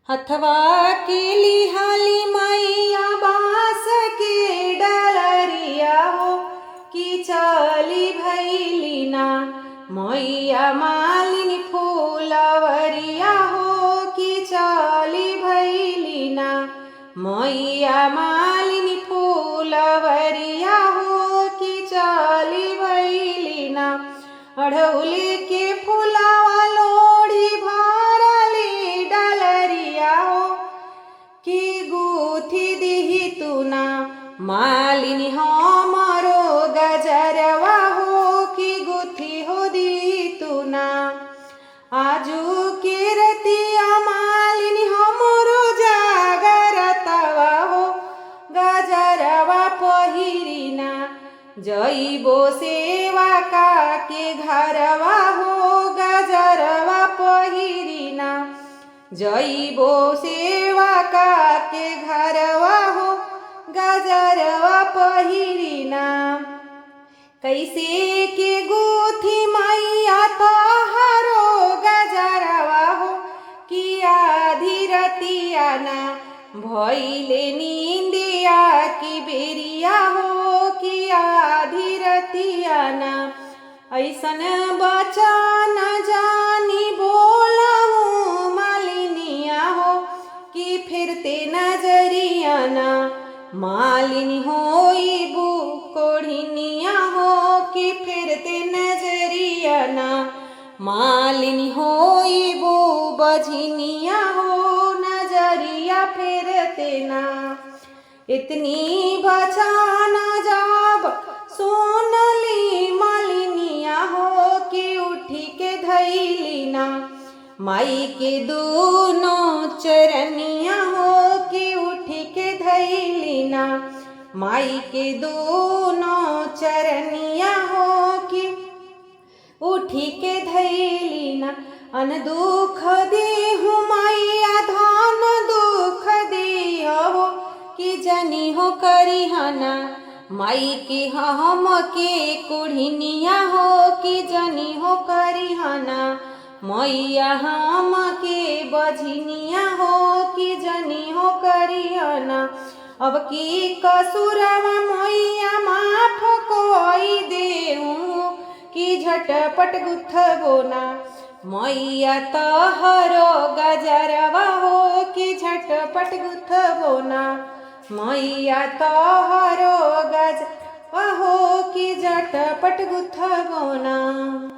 हथवा के लिहाली मैया बांस के डलरिया हो कि चली भैली ना मैया मालिनी फूलवरिया हो कि चली भैली ना मैया मालिनी फूलवरिया हो कि चली भैली ना। अढ़उल के फूलावा लोढ़ी भरली डलरिया हो कि गुथी दिही तू ना मालिनी हमरो गजरवा हो कि गुथी हो दी तू ना। आजू के रतिया मालिनी हमरो जागरतवा हो गजरवा पहिरी ना जइबो सेवा का के घरवा हो गजरवा पहिरी ना जइबो सेवा का के घरवा हो गजरवा पहिरी ना। कैसे के गुथी मैया तोहरो गजरवा हो कि आधी रतिया ना भइले नींदिया की बेरिया हो कि आधी रतिया ना। ऐसन बचन जानी बोलहूँ मालिनिया हो कि फिरते नजरिया ना मालिनी होइबू कोढ़िनिया हो कि फिरते नजरिया ना मालिनी होइबू बझिनिया हो नजरिया फिरते ना। इतनी बचाना जब सोनली मालिनिया हो कि उठी के धैली ना माई के दोनों चरनिया हो कि उठी के धैली ना माई के दोनों चरनिया हो कि उठी के धैली ना। अन दुख देहु मैया धन दुख दिया हो कि जनी हो करी हना माई के हम के कुढ़िनिया हो कि जनी हो करी हना मैया हम के बझिनिया हो कि जनी हो करी हना। अब की कसुरवा मैया माफ कोई देहूँ कि झटपट गुथबो ना मैया तोहरो गजरवा हो कि झटपट गुथबो ना मैया तोहरो गजरवा हो कि झटपट गुथबो ना।